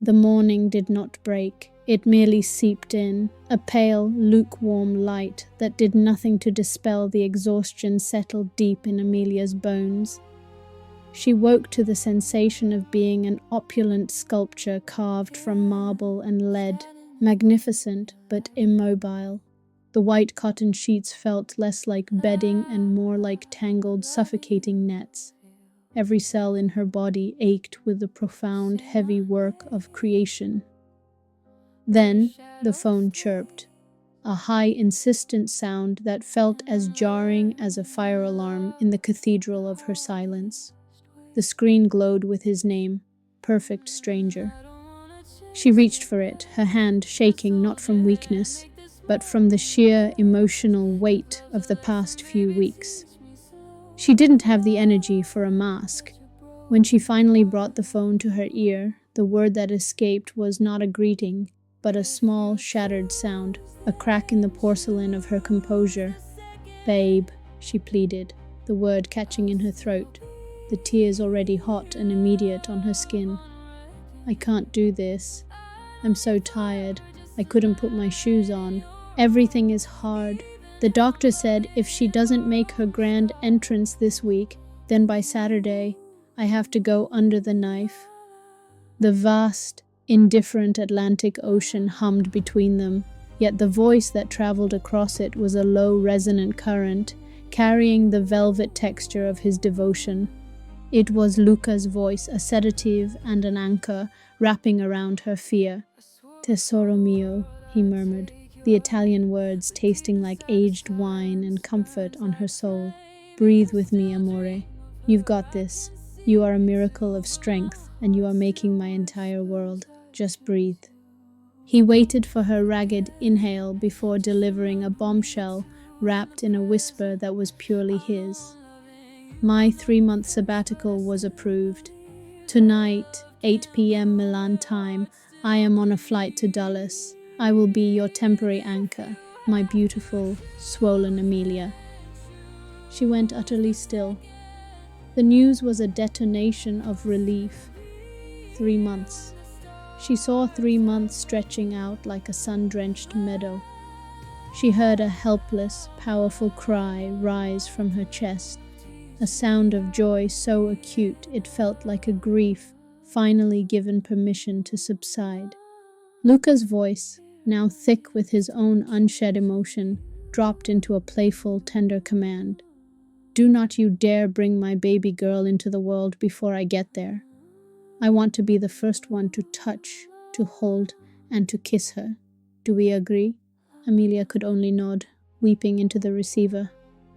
The morning did not break. It merely seeped in, a pale, lukewarm light that did nothing to dispel the exhaustion settled deep in Amelia's bones. She woke to the sensation of being an opulent sculpture carved from marble and lead, magnificent but immobile. The white cotton sheets felt less like bedding and more like tangled, suffocating nets. Every cell in her body ached with the profound, heavy work of creation. Then the phone chirped, a high, insistent sound that felt as jarring as a fire alarm in the cathedral of her silence. The screen glowed with his name, Perfect Stranger. She reached for it, her hand shaking not from weakness, but from the sheer emotional weight of the past few weeks. She didn't have the energy for a mask. When she finally brought the phone to her ear, the word that escaped was not a greeting, but a small, shattered sound, a crack in the porcelain of her composure. "Babe," she pleaded, the word catching in her throat, the tears already hot and immediate on her skin. "I can't do this. I'm so tired. I couldn't put my shoes on. Everything is hard. The doctor said if she doesn't make her grand entrance this week, then by Saturday, I have to go under the knife." The vast, indifferent Atlantic Ocean hummed between them, yet the voice that traveled across it was a low, resonant current, carrying the velvet texture of his devotion. It was Luca's voice, a sedative and an anchor, wrapping around her fear. "Tesoro mio," he murmured, the Italian words tasting like aged wine and comfort on her soul. "Breathe with me, amore. You've got this. You are a miracle of strength, and you are making my entire world. Just breathe." He waited for her ragged inhale before delivering a bombshell wrapped in a whisper that was purely his. "My 3-month sabbatical was approved. Tonight, 8 p.m. Milan time, I am on a flight to Dulles. I will be your temporary anchor, my beautiful, swollen Amelia." She went utterly still. The news was a detonation of relief. 3 months. She saw 3 months stretching out like a sun-drenched meadow. She heard a helpless, powerful cry rise from her chest, a sound of joy so acute it felt like a grief finally given permission to subside. Luca's voice, now thick with his own unshed emotion, dropped into a playful, tender command. "Do not you dare bring my baby girl into the world before I get there. I want to be the first one to touch, to hold, and to kiss her. Do we agree?" Amelia could only nod, weeping into the receiver.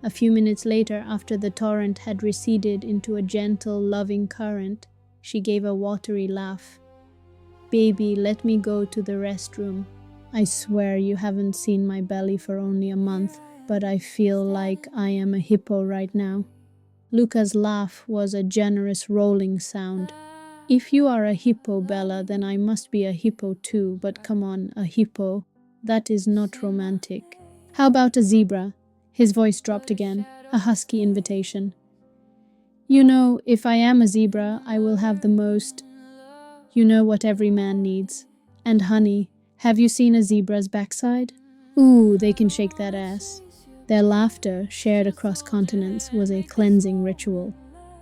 A few minutes later, after the torrent had receded into a gentle, loving current, she gave a watery laugh. "Baby, let me go to the restroom. I swear you haven't seen my belly for only a month, but I feel like I am a hippo right now." Luca's laugh was a generous rolling sound. "If you are a hippo, Bella, then I must be a hippo too, but come on, a hippo. That is not romantic. How about a zebra?" His voice dropped again, a husky invitation. "You know, if I am a zebra, I will have the most... You know what every man needs. And honey, have you seen a zebra's backside? Ooh, they can shake that ass." Their laughter, shared across continents, was a cleansing ritual.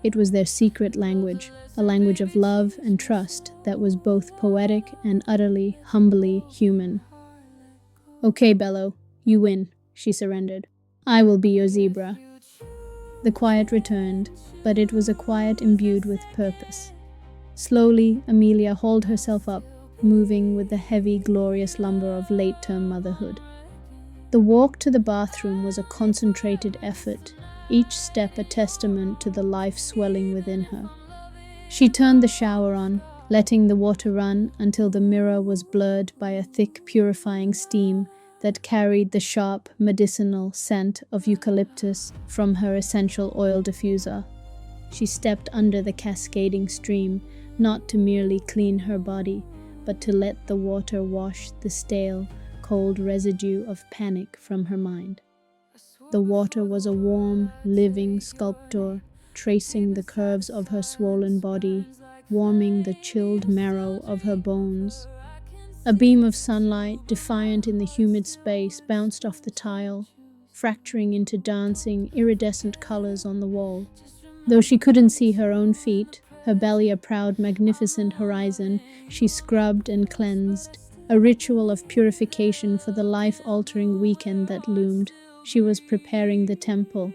It was their secret language, a language of love and trust that was both poetic and utterly, humbly human. "Okay, Bello, you win," she surrendered. "I will be your zebra." The quiet returned, but it was a quiet imbued with purpose. Slowly, Amelia hauled herself up, moving with the heavy, glorious lumber of late-term motherhood. The walk to the bathroom was a concentrated effort, each step a testament to the life swelling within her. She turned the shower on, letting the water run until the mirror was blurred by a thick, purifying steam that carried the sharp, medicinal scent of eucalyptus from her essential oil diffuser. She stepped under the cascading stream, not to merely clean her body, but to let the water wash the stale, cold residue of panic from her mind. The water was a warm, living sculptor, tracing the curves of her swollen body, warming the chilled marrow of her bones. A beam of sunlight, defiant in the humid space, bounced off the tile, fracturing into dancing, iridescent colors on the wall. Though she couldn't see her own feet, her belly a proud, magnificent horizon, she scrubbed and cleansed, a ritual of purification for the life-altering weekend that loomed. She was preparing the temple.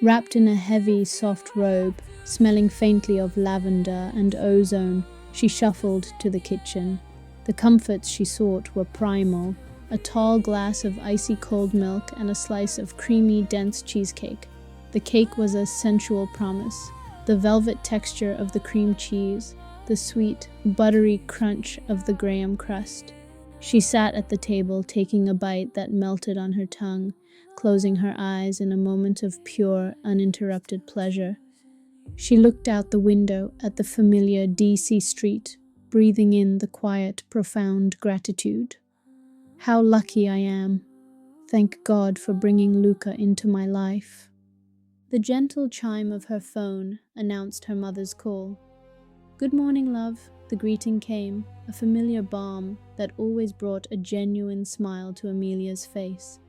Wrapped in a heavy, soft robe, smelling faintly of lavender and ozone, she shuffled to the kitchen. The comforts she sought were primal: a tall glass of icy cold milk and a slice of creamy, dense cheesecake. The cake was a sensual promise, the velvet texture of the cream cheese, the sweet, buttery crunch of the graham crust. She sat at the table, taking a bite that melted on her tongue, closing her eyes in a moment of pure, uninterrupted pleasure. She looked out the window at the familiar DC street, breathing in the quiet, profound gratitude. How lucky I am. Thank God for bringing Luca into my life. The gentle chime of her phone announced her mother's call. "Good morning, love." The greeting came, a familiar balm that always brought a genuine smile to Amelia's face.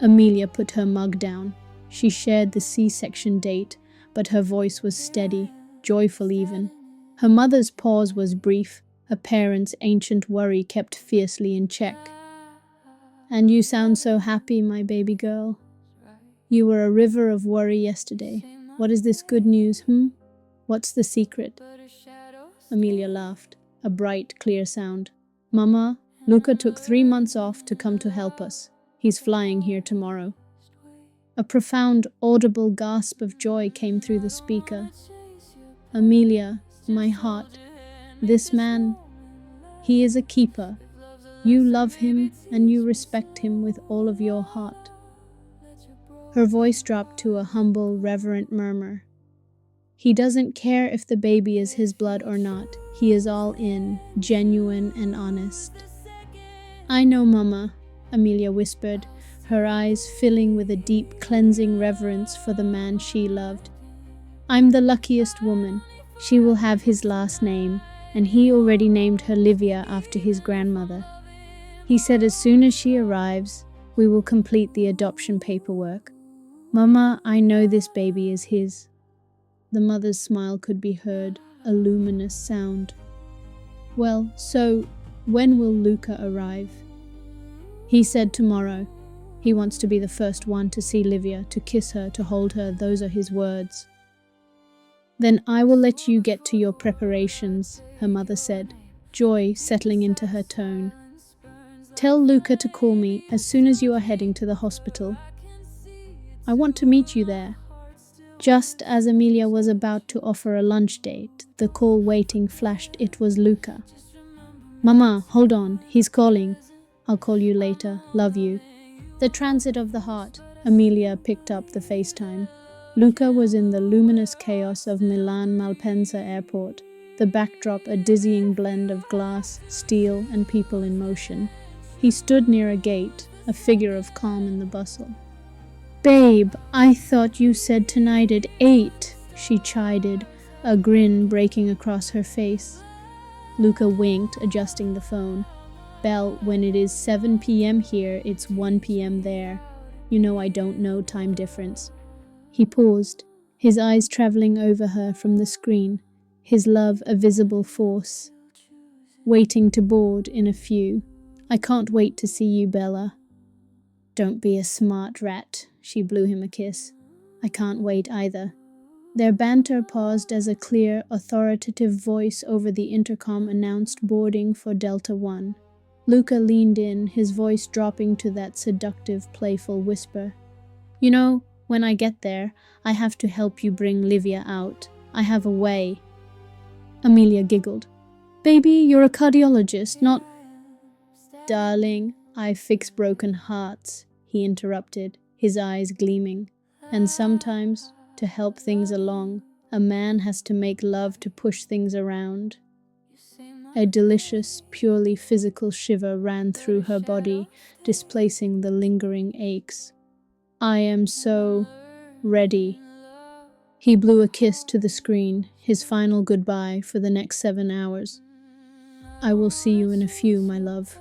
Amelia put her mug down. She shared the C-section date, but her voice was steady, joyful even. Her mother's pause was brief, her parents' ancient worry kept fiercely in check. "And you sound so happy, my baby girl. You were a river of worry yesterday. What is this good news, What's the secret?" Amelia laughed, a bright, clear sound. "Mama, Luca took 3 months off to come to help us. He's flying here tomorrow." A profound, audible gasp of joy came through the speaker. "Amelia, my heart, this man, he is a keeper. You love him and you respect him with all of your heart." Her voice dropped to a humble, reverent murmur. "He doesn't care if the baby is his blood or not. He is all in, genuine and honest." "I know, Mama," Amelia whispered, her eyes filling with a deep, cleansing reverence for the man she loved. "I'm the luckiest woman. She will have his last name, and he already named her Livia after his grandmother. He said as soon as she arrives, we will complete the adoption paperwork. Mama, I know this baby is his." The mother's smile could be heard, a luminous sound. "Well, so when will Luca arrive?" "He said tomorrow. He wants to be the first one to see Livia, to kiss her, to hold her. Those are his words." "Then I will let you get to your preparations," her mother said, joy settling into her tone. "Tell Luca to call me as soon as you are heading to the hospital. I want to meet you there." Just as Amelia was about to offer a lunch date, the call waiting flashed. It was Luca. "Mama, hold on, he's calling. I'll call you later. Love you." The transit of the heart. Amelia picked up the FaceTime. Luca was in the luminous chaos of Milan Malpensa Airport, the backdrop a dizzying blend of glass, steel, and people in motion. He stood near a gate, a figure of calm in the bustle. "Babe, I thought you said tonight at 8, she chided, a grin breaking across her face. Luca winked, adjusting the phone. "Belle, when it is 7 p.m. here, it's 1 p.m. there. You know I don't know time difference." He paused, his eyes traveling over her from the screen, his love a visible force. "Waiting to board in a few. I can't wait to see you, Bella." "Don't be a smart rat." She blew him a kiss. "I can't wait either." Their banter paused as a clear, authoritative voice over the intercom announced boarding for Delta One. Luca leaned in, his voice dropping to that seductive, playful whisper. "You know, when I get there, I have to help you bring Livia out. I have a way." Amelia giggled. "Baby, you're a cardiologist, not—" "Darling, I fix broken hearts," he interrupted, his eyes gleaming. "And sometimes, to help things along, a man has to make love to push things around." A delicious, purely physical shiver ran through her body, displacing the lingering aches. "I am so ready." He blew a kiss to the screen, his final goodbye for the next 7 hours. I will see you in a few, my love.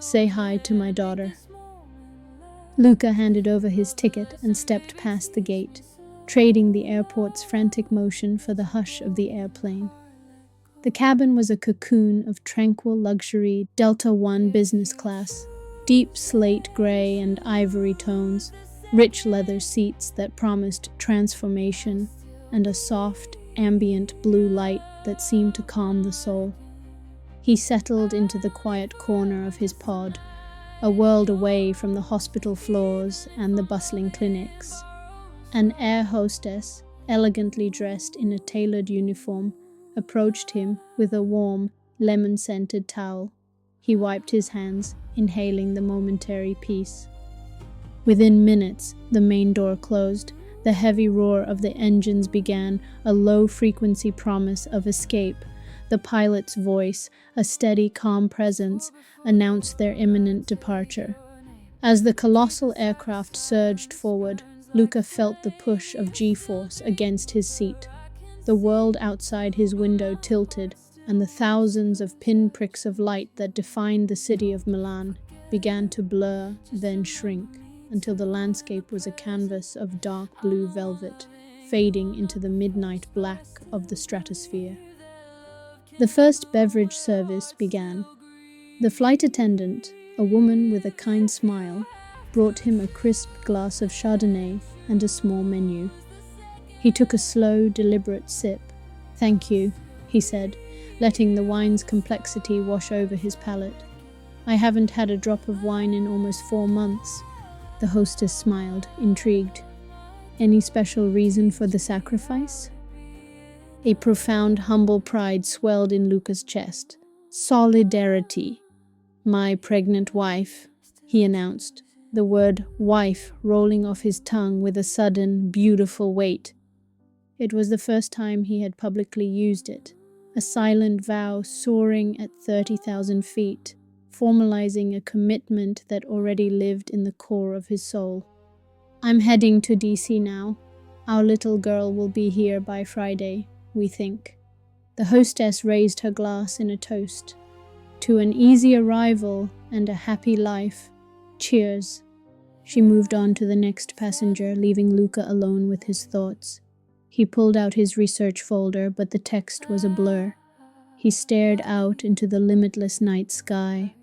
Say hi to my daughter. Luca handed over his ticket and stepped past the gate, trading the airport's frantic motion for the hush of the airplane. The cabin was a cocoon of tranquil luxury Delta One business class, deep slate gray and ivory tones, rich leather seats that promised transformation, and a soft, ambient blue light that seemed to calm the soul. He settled into the quiet corner of his pod, a world away from the hospital floors and the bustling clinics. An air hostess, elegantly dressed in a tailored uniform, approached him with a warm, lemon-scented towel. He wiped his hands, inhaling the momentary peace. Within minutes, the main door closed. The heavy roar of the engines began, a low-frequency promise of escape. The pilot's voice, a steady, calm presence, announced their imminent departure. As the colossal aircraft surged forward, Luca felt the push of G-force against his seat. The world outside his window tilted, and the thousands of pinpricks of light that defined the city of Milan began to blur, then shrink, until the landscape was a canvas of dark blue velvet, fading into the midnight black of the stratosphere. The first beverage service began. The flight attendant, a woman with a kind smile, brought him a crisp glass of Chardonnay and a small menu. He took a slow, deliberate sip. "Thank you," he said, letting the wine's complexity wash over his palate. "I haven't had a drop of wine in almost 4 months." The hostess smiled, intrigued. "Any special reason for the sacrifice?" A profound, humble pride swelled in Luca's chest. "Solidarity. My pregnant wife," he announced, the word wife rolling off his tongue with a sudden, beautiful weight. It was the first time he had publicly used it, a silent vow soaring at 30,000 feet, formalizing a commitment that already lived in the core of his soul. "I'm heading to DC now. Our little girl will be here by Friday, we think." The hostess raised her glass in a toast. "To an easy arrival and a happy life. Cheers." She moved on to the next passenger, leaving Luca alone with his thoughts. He pulled out his research folder, but the text was a blur. He stared out into the limitless night sky.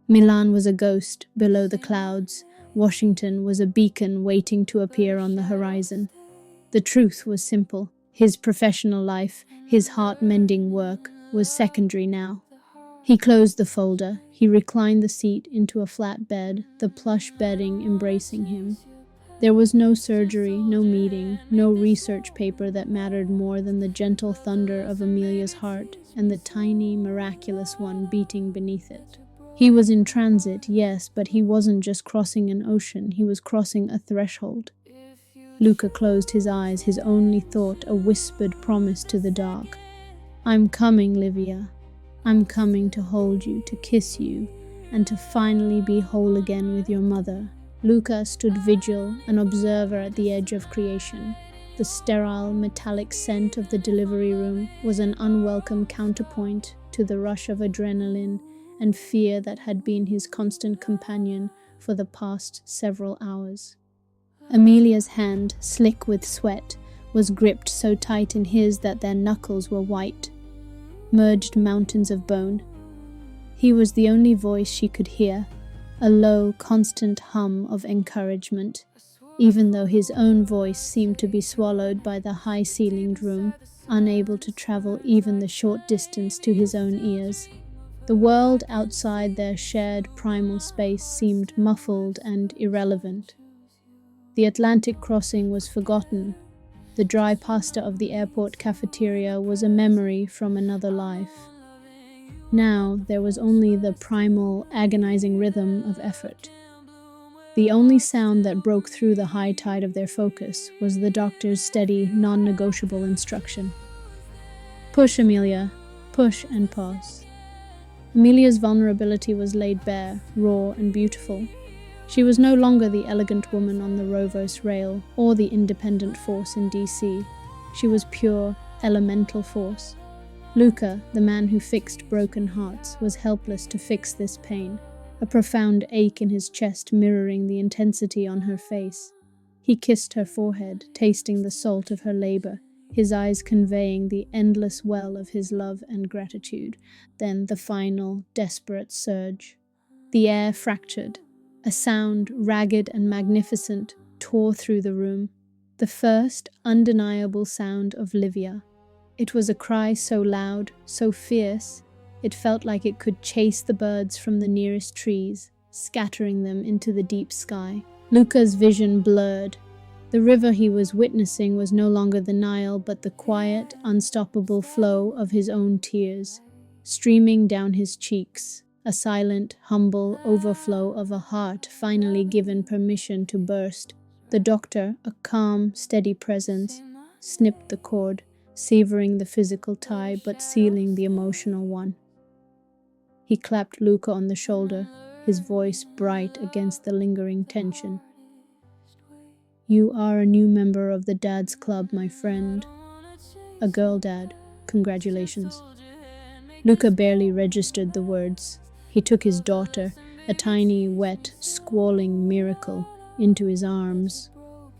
Milan was a ghost below the clouds. Washington was a beacon waiting to appear on the horizon. The truth was simple. His professional life, his heart-mending work, was secondary now. He closed the folder. He reclined the seat into a flat bed, the plush bedding embracing him. There was no surgery, no meeting, no research paper that mattered more than the gentle thunder of Amelia's heart and the tiny, miraculous one beating beneath it. He was in transit, yes, but he wasn't just crossing an ocean, he was crossing a threshold. Luca closed his eyes, his only thought a whispered promise to the dark. "I'm coming, Livia. I'm coming to hold you, to kiss you, and to finally be whole again with your mother." Luca stood vigil, an observer at the edge of creation. The sterile, metallic scent of the delivery room was an unwelcome counterpoint to the rush of adrenaline and fear that had been his constant companion for the past several hours. Amelia's hand, slick with sweat, was gripped so tight in his that their knuckles were white, merged mountains of bone. He was the only voice she could hear, a low, constant hum of encouragement, even though his own voice seemed to be swallowed by the high-ceilinged room, unable to travel even the short distance to his own ears. The world outside their shared primal space seemed muffled and irrelevant. The Atlantic crossing was forgotten. The dry pasta of the airport cafeteria was a memory from another life. Now there was only the primal, agonizing rhythm of effort. The only sound that broke through the high tide of their focus was the doctor's steady, non-negotiable instruction. "Push, Amelia. Push and pause." Amelia's vulnerability was laid bare, raw and beautiful. She was no longer the elegant woman on the Rovos rail or the independent force in DC. She was pure, elemental force. Luca, the man who fixed broken hearts, was helpless to fix this pain, a profound ache in his chest mirroring the intensity on her face. He kissed her forehead, tasting the salt of her labor, his eyes conveying the endless well of his love and gratitude. Then the final, desperate surge. The air fractured. A sound, ragged and magnificent, tore through the room. The first, undeniable sound of Livia. It was a cry so loud, so fierce, it felt like it could chase the birds from the nearest trees, scattering them into the deep sky. Luca's vision blurred. The river he was witnessing was no longer the Nile, but the quiet, unstoppable flow of his own tears, streaming down his cheeks, a silent, humble overflow of a heart finally given permission to burst. The doctor, a calm, steady presence, snipped the cord, severing the physical tie but sealing the emotional one. He clapped Luca on the shoulder, his voice bright against the lingering tension. "You are a new member of the Dad's Club, my friend. A girl dad. Congratulations." Luca barely registered the words. He took his daughter, a tiny, wet, squalling miracle, into his arms.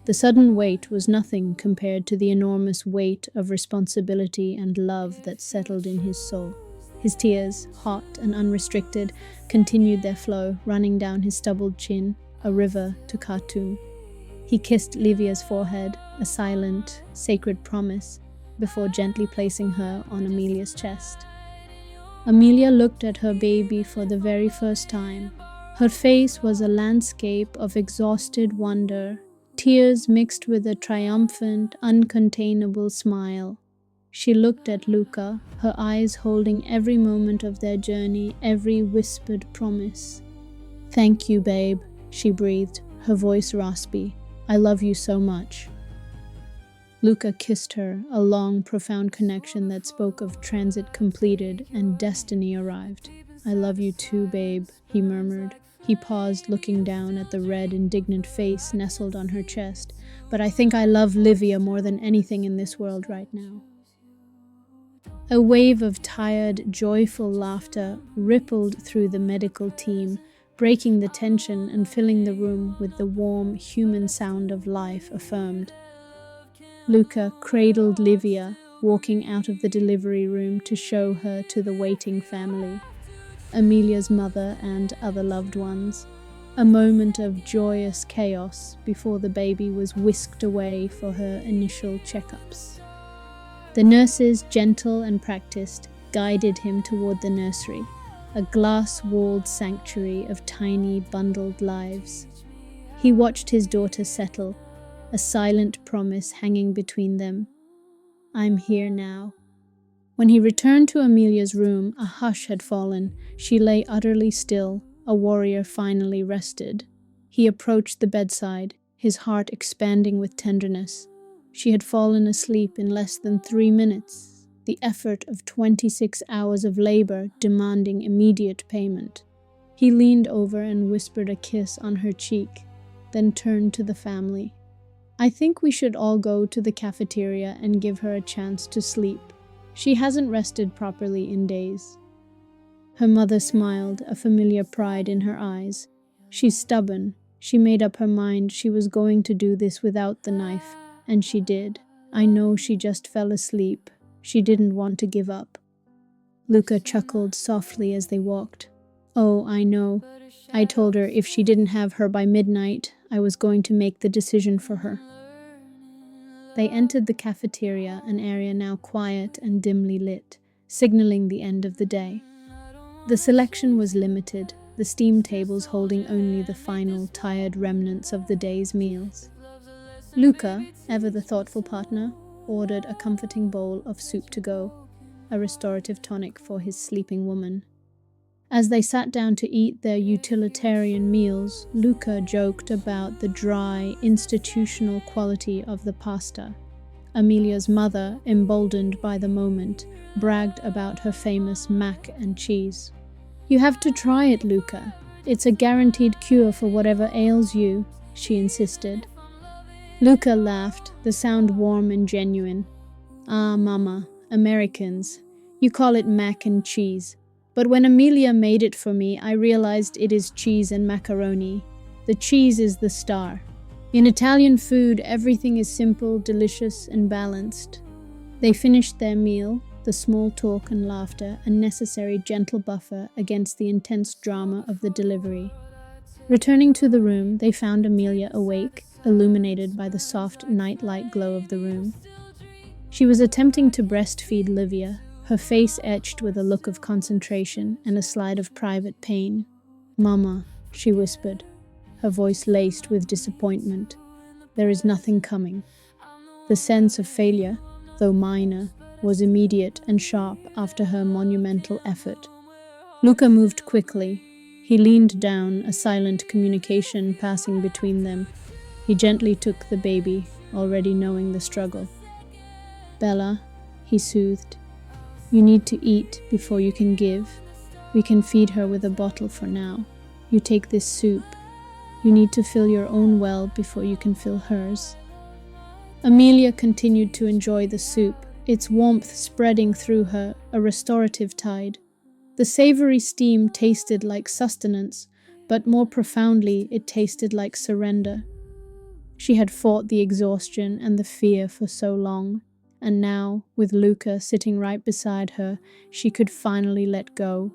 The sudden weight was nothing compared to the enormous weight of responsibility and love that settled in his soul. His tears, hot and unrestricted, continued their flow, running down his stubbled chin, a river to Khartoum. He kissed Livia's forehead, a silent, sacred promise, before gently placing her on Amelia's chest. Amelia looked at her baby for the very first time. Her face was a landscape of exhausted wonder, tears mixed with a triumphant, uncontainable smile. She looked at Luca, her eyes holding every moment of their journey, every whispered promise. "Thank you, babe," she breathed, her voice raspy. "I love you so much." Luca kissed her, a long, profound connection that spoke of transit completed and destiny arrived. "I love you too, babe," he murmured. He paused, looking down at the red, indignant face nestled on her chest. "But I think I love Livia more than anything in this world right now." A wave of tired, joyful laughter rippled through the medical team, breaking the tension and filling the room with the warm, human sound of life affirmed. Luca cradled Livia, walking out of the delivery room to show her to the waiting family, Amelia's mother and other loved ones. A moment of joyous chaos before the baby was whisked away for her initial checkups. The nurses, gentle and practiced, guided him toward the nursery, a glass-walled sanctuary of tiny, bundled lives. He watched his daughter settle, a silent promise hanging between them. "I'm here now." When he returned to Amelia's room, a hush had fallen. She lay utterly still, a warrior finally rested. He approached the bedside, his heart expanding with tenderness. She had fallen asleep in less than 3 minutes, the effort of 26 hours of labor demanding immediate payment. He leaned over and whispered a kiss on her cheek, then turned to the family. "I think we should all go to the cafeteria and give her a chance to sleep. She hasn't rested properly in days." Her mother smiled, a familiar pride in her eyes. "She's stubborn. She made up her mind she was going to do this without the knife, and she did. I know she just fell asleep. She didn't want to give up." Luca chuckled softly as they walked. "Oh, I know. I told her if she didn't have her by midnight, I was going to make the decision for her." They entered the cafeteria, an area now quiet and dimly lit, signaling the end of the day. The selection was limited, the steam tables holding only the final, tired remnants of the day's meals. Luca, ever the thoughtful partner, ordered a comforting bowl of soup to go, a restorative tonic for his sleeping woman. As they sat down to eat their utilitarian meals, Luca joked about the dry, institutional quality of the pasta. Amelia's mother, emboldened by the moment, bragged about her famous mac and cheese. "You have to try it, Luca. It's a guaranteed cure for whatever ails you, she insisted. Luca laughed, the sound warm and genuine. Ah, Mama, Americans. You call it mac and cheese. But when Amelia made it for me, I realized it is cheese and macaroni. The cheese is the star. In Italian food, everything is simple, delicious, and balanced. They finished their meal, the small talk and laughter, a necessary gentle buffer against the intense drama of the delivery. Returning to the room, they found Amelia awake, illuminated by the soft nightlight glow of the room. She was attempting to breastfeed Livia, her face etched with a look of concentration and a slide of private pain. "Mama," she whispered, her voice laced with disappointment. "There is nothing coming." The sense of failure, though minor, was immediate and sharp after her monumental effort. Luca moved quickly. He leaned down, a silent communication passing between them. He gently took the baby, already knowing the struggle. "Bella," he soothed, "you need to eat before you can give. We can feed her with a bottle for now. You take this soup. You need to fill your own well before you can fill hers." Amelia continued to enjoy the soup, its warmth spreading through her, a restorative tide. The savory steam tasted like sustenance, but more profoundly it tasted like surrender. She had fought the exhaustion and the fear for so long, and now, with Luca sitting right beside her, she could finally let go.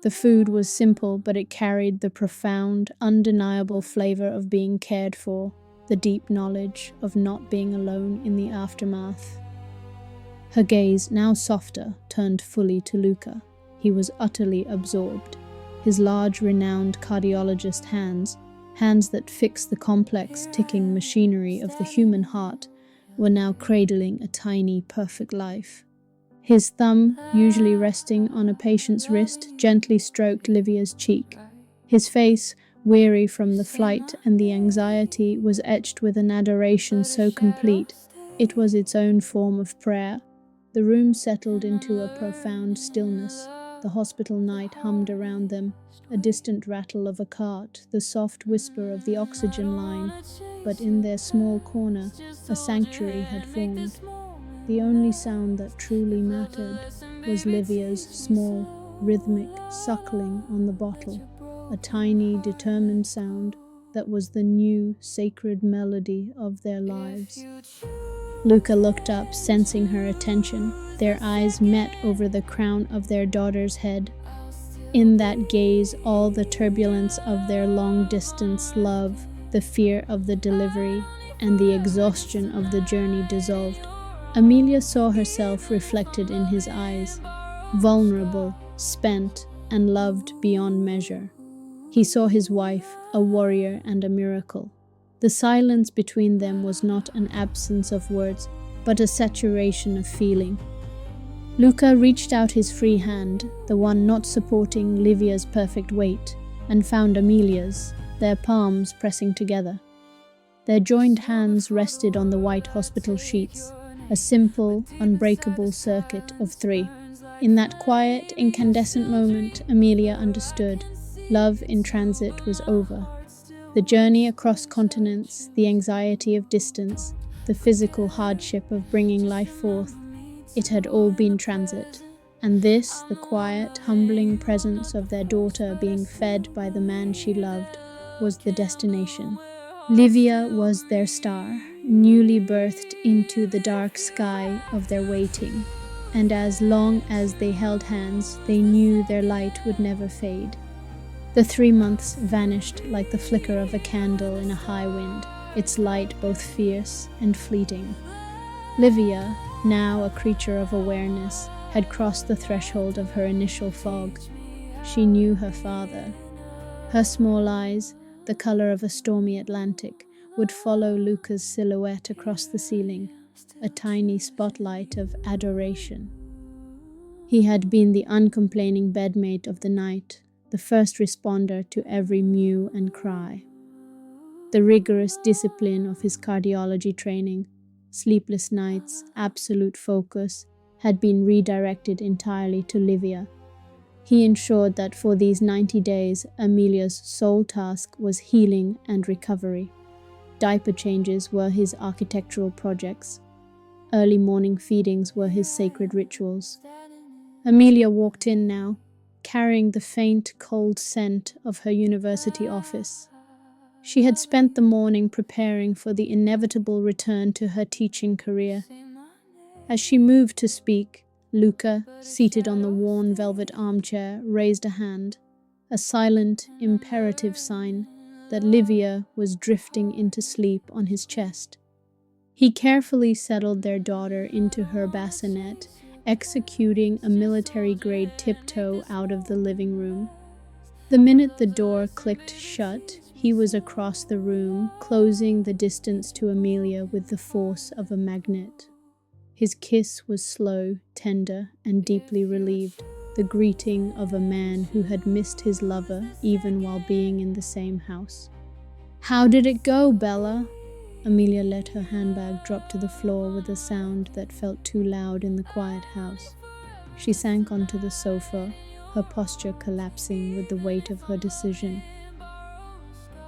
The food was simple, but it carried the profound, undeniable flavor of being cared for, the deep knowledge of not being alone in the aftermath. Her gaze, now softer, turned fully to Luca. He was utterly absorbed. His large, renowned cardiologist hands that fix the complex, ticking machinery of the human heart, were now cradling a tiny, perfect life. His thumb, usually resting on a patient's wrist, gently stroked Livia's cheek. His face, weary from the flight and the anxiety, was etched with an adoration so complete, it was its own form of prayer. The room settled into a profound stillness. The hospital night hummed around them, a distant rattle of a cart, the soft whisper of the oxygen line, but in their small corner, a sanctuary had formed. The only sound that truly mattered was Livia's small, rhythmic suckling on the bottle, a tiny, determined sound that was the new, sacred melody of their lives. Luca looked up, sensing her attention. Their eyes met over the crown of their daughter's head. In that gaze, all the turbulence of their long-distance love, the fear of the delivery, and the exhaustion of the journey dissolved. Amelia saw herself reflected in his eyes, vulnerable, spent, and loved beyond measure. He saw his wife, a warrior and a miracle. The silence between them was not an absence of words, but a saturation of feeling. Luca reached out his free hand, the one not supporting Livia's perfect weight, and found Amelia's, their palms pressing together. Their joined hands rested on the white hospital sheets, a simple, unbreakable circuit of 3. In that quiet, incandescent moment, Amelia understood. Love in transit was over. The journey across continents, the anxiety of distance, the physical hardship of bringing life forth, it had all been transit. And this, the quiet, humbling presence of their daughter being fed by the man she loved, was the destination. Livia was their star, newly birthed into the dark sky of their waiting. And as long as they held hands, they knew their light would never fade. The 3 months vanished like the flicker of a candle in a high wind, its light both fierce and fleeting. Livia, now a creature of awareness, had crossed the threshold of her initial fog. She knew her father. Her small eyes, the color of a stormy Atlantic, would follow Luca's silhouette across the ceiling, a tiny spotlight of adoration. He had been the uncomplaining bedmate of the night, the first responder to every mew and cry. The rigorous discipline of his cardiology training, sleepless nights, absolute focus, had been redirected entirely to Livia. He ensured that for these 90 days, Amelia's sole task was healing and recovery. Diaper changes were his architectural projects. Early morning feedings were his sacred rituals. Amelia walked in now, carrying the faint, cold scent of her university office. She had spent the morning preparing for the inevitable return to her teaching career. As she moved to speak, Luca, seated on the worn velvet armchair, raised a hand, a silent, imperative sign that Livia was drifting into sleep on his chest. He carefully settled their daughter into her bassinet, executing a military-grade tiptoe out of the living room. The minute the door clicked shut, he was across the room, closing the distance to Amelia with the force of a magnet. His kiss was slow, tender, and deeply relieved, the greeting of a man who had missed his lover even while being in the same house. "How did it go, Bella?" Amelia let her handbag drop to the floor with a sound that felt too loud in the quiet house. She sank onto the sofa, her posture collapsing with the weight of her decision.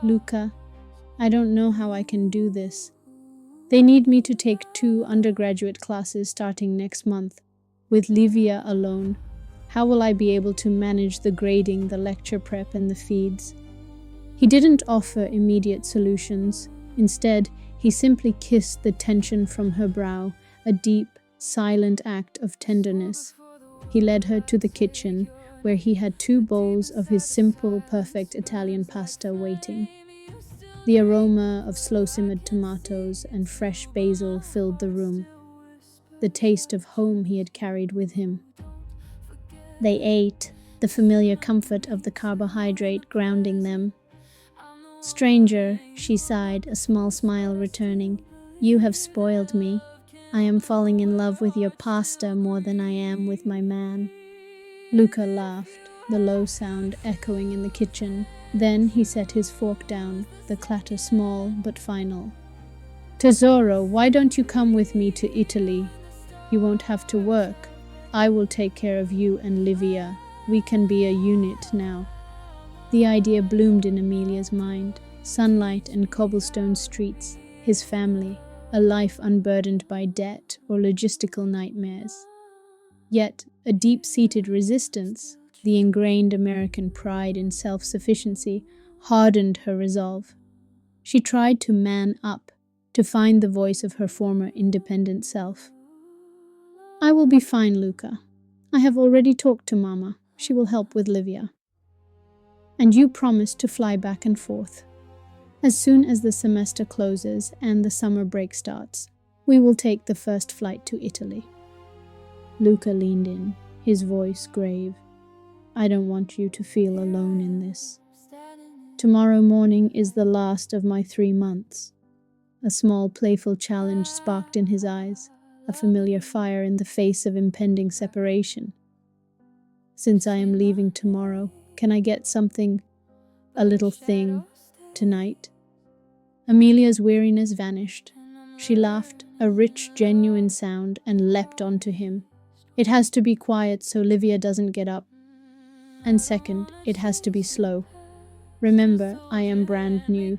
"Luca, I don't know how I can do this. They need me to take 2 undergraduate classes starting next month. With Livia alone, how will I be able to manage the grading, the lecture prep, and the feeds?" He didn't offer immediate solutions. Instead, he simply kissed the tension from her brow, a deep, silent act of tenderness. He led her to the kitchen, where he had 2 bowls of his simple, perfect Italian pasta waiting. The aroma of slow-simmered tomatoes and fresh basil filled the room, the taste of home he had carried with him. They ate, the familiar comfort of the carbohydrate grounding them. "Stranger," she sighed, a small smile returning, "you have spoiled me. I am falling in love with your pasta more than I am with my man." Luca laughed, the low sound echoing in the kitchen. Then he set his fork down, the clatter small but final. "Tesoro, why don't you come with me to Italy? You won't have to work. I will take care of you and Livia. We can be a unit now." The idea bloomed in Amelia's mind. Sunlight and cobblestone streets, his family, a life unburdened by debt or logistical nightmares. Yet, a deep-seated resistance, the ingrained American pride in self-sufficiency, hardened her resolve. She tried to man up, to find the voice of her former independent self. "I will be fine, Luca. I have already talked to Mama. She will help with Livia. And you promised to fly back and forth. As soon as the semester closes and the summer break starts, we will take the first flight to Italy." Luca leaned in, his voice grave. "I don't want you to feel alone in this. Tomorrow morning is the last of my 3 months. A small playful challenge sparked in his eyes, a familiar fire in the face of impending separation. "Since I am leaving tomorrow, can I get something, a little thing, tonight?" Amelia's weariness vanished. She laughed, a rich, genuine sound, and leapt onto him. "It has to be quiet so Livia doesn't get up. And second, it has to be slow. Remember, I am brand new.